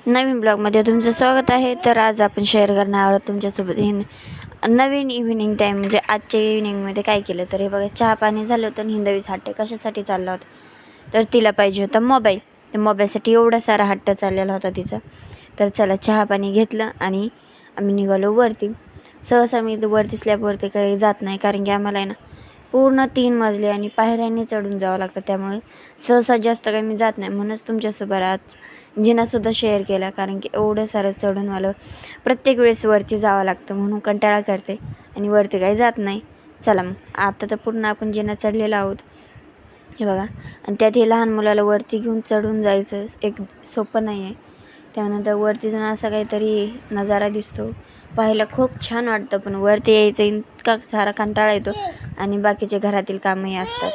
नवीन ब्लॉगमध्ये तुमचं स्वागत आहे. तर आज आपण शेअर करणार आहोत तुमच्यासोबत हे नवीन इव्हिनिंग टाईम, म्हणजे आजच्या इव्हिनिंगमध्ये काय केलं. तर हे बघा, चहा पाणी झालं होतं आणि हिंदवीचा हट्ट कशासाठी चालला होता, तर तिला पाहिजे होता मोबाईल. तर मोबाईलसाठी एवढा सारा हट्ट चाललेला होता तिचा. तर चला, चहा पाणी घेतलं आणि आम्ही निघालो वरती. सहसा मी वरती स्लॅबवरती काही जात नाही, कारण की आम्हाला आहे ना पूर्ण 3 मजले आणि पायऱ्यांनी चढून जावं लागतं. त्यामुळे सहसा जास्त काही मी जात नाही. म्हणूनच तुमच्यासोबत आज जिनासुद्धा शेअर केला, कारण की एवढं सारं चढून मला प्रत्येक वेळेस वरती जावं लागतं, म्हणून कंटाळा करते आणि वरती काही जात नाही. चला मग, आता तर पूर्ण आपण जिना चढलेलो आहोत हे बघा. आणि त्यात हे लहान मुलाला वरती घेऊन चढून जायचं एक सोपं नाही आहे. त्यानंतर वरती जाऊन असा काहीतरी नजारा दिसतो, पाहायला खूप छान वाटतं. पण वरती यायचं इतका सारा कंटाळा येतो आणि बाकीचे घरातील कामही असतात.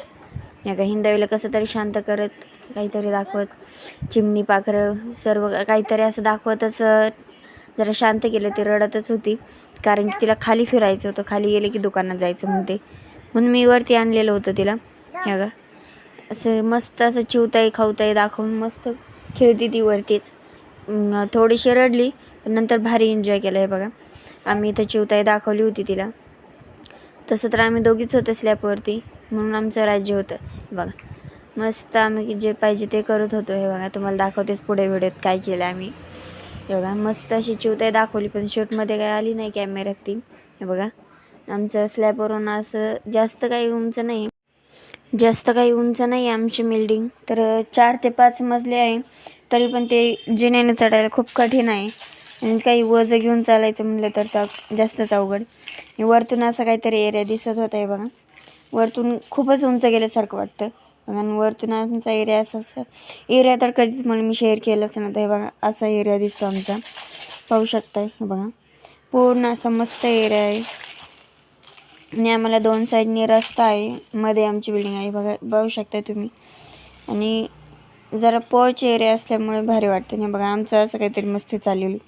या का हिंदावीला कसं तरी शांत करत, काहीतरी दाखवत, चिमणी पाखरं सर्व काहीतरी असं दाखवतच जरा शांत केलं. ती रडतच होती, कारण की तिला खाली फिरायचं होतं. खाली गेले की दुकानात जायचं म्हणते, म्हणून मी वरती आणलेलं होतं तिला. या का असं मस्त असं चिवताई खावताई दाखवून मस्त खेळती ती वरतीच. थोडीशी रडली, पण नंतर भारी एन्जॉय केलं. हे बघा, आम्ही इथं चिवताई दाखवली होती तिला. तसं तर आम्ही दोघीच होतो स्लॅबवरती, म्हणून आमचं राज्य होतं. बघा, मस्त आम्ही जे पाहिजे ते करत होतो. हे बघा, तुम्हाला दाखवतेच पुढे व्हिडिओत काय केलं आम्ही. हे बघा, मस्त अशी चिवताई दाखवली, पण शूटमध्ये काही आली नाही कॅमेऱ्यात ती. हे बघा, आमचं स्लॅबवरून असं जास्त काही उंच नाही आमची बिल्डिंग. तर 4 ते 5 मजले आहे, तरी पण ते जिन्याने चढायला खूप कठीण आहे. आणि काही वजं घेऊन चालायचं म्हणलं तर जास्तच अवघड. वरतून असं काहीतरी एरिया दिसत होता. आहे बघा, वरतून खूपच उंच गेल्यासारखं वाटतं. आणि वरतून आमचा एरिया असा एरिया तर कधीच मला मी शेअर केलंच नव्हतं. हे बघा, असा एरिया दिसतो आमचा, पाहू शकताय. हे बघा, पूर्ण असा मस्त एरिया आहे आणि आम्हाला 2 साईडनी रस्ता आहे, मध्ये आमची बिल्डिंग आहे. बघा, बघू शकता तुम्ही. आणि जरा पॉच एरिया असल्यामुळे भारी वाटतं. नाही बघा, आमचं असं काहीतरी मस्ती चाललेली.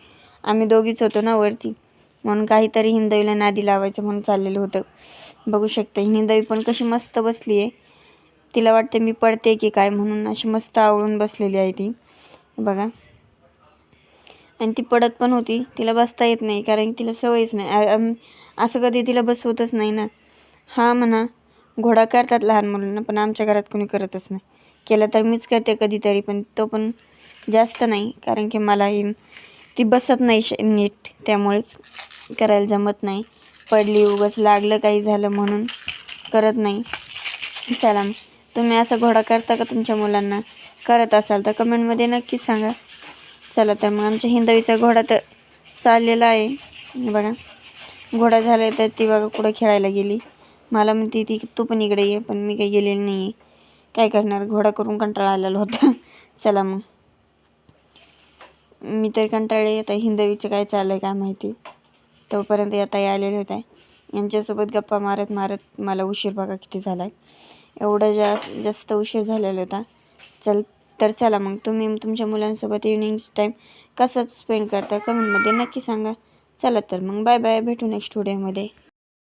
आम्ही दोघीच होतो ना वरती, म्हणून काहीतरी हिंदवीला नादी लावायचं म्हणून चाललेलं होतं. बघू शकता, हिंदवी पण कशी मस्त बसली आहे. तिला वाटते मी पडते की काय, म्हणून अशी मस्त आवळून बसलेली आहे ती. बघा, आणि ती पडत पण होती. तिला बसता येत नाही, कारण तिला सवयच नाही. असं कधी तिला बसवतच नाही ना. हा म्हणा, घोडा करतात लहान मुलांना, पण आमच्या घरात कोणी करतच नाही. केलं तर मीच करते कधीतरी, पण तो पण जास्त नाही, कारण की मला ती बसत नाही नीट, त्यामुळेच करायला जमत नाही. पडली, उगाच लागलं, काही झालं म्हणून करत नाही. चला, तुम्ही असा घोडा करता का तुमच्या मुलांना? करत असाल तर कमेंटमध्ये नक्की सांगा. चला, तर मग आमच्या हिंदवीचा घोडा तर चाललेला आहे. बघा, घोडा झाला तर ती बघा कुठं खेळायला गेली. मला म्हणते ती तू पण इकडे ये, पण मी काही गेलेली नाही आहे. काय करणार, घोडा करून कंटाळा आलेला होता. चला मग, मी तर कंटाळले. आता हिंदवीचं काय चाललं आहे काय माहिती. तोपर्यंत आता आलेले होत आहे. यांच्यासोबत गप्पा मारत मारत मला उशीर बघा किती झाला आहे. एवढा जास्त उशीर झालेला होता. तर चला मग, तुम्ही तुमच्या मुलांसोबत इव्हिनिंग टाईम कसा स्पेंड करता कमेंटमध्ये नक्की सांगा. चला तर मग, बाय बाय, भेटू नेक्स्ट व्हिडिओमध्ये.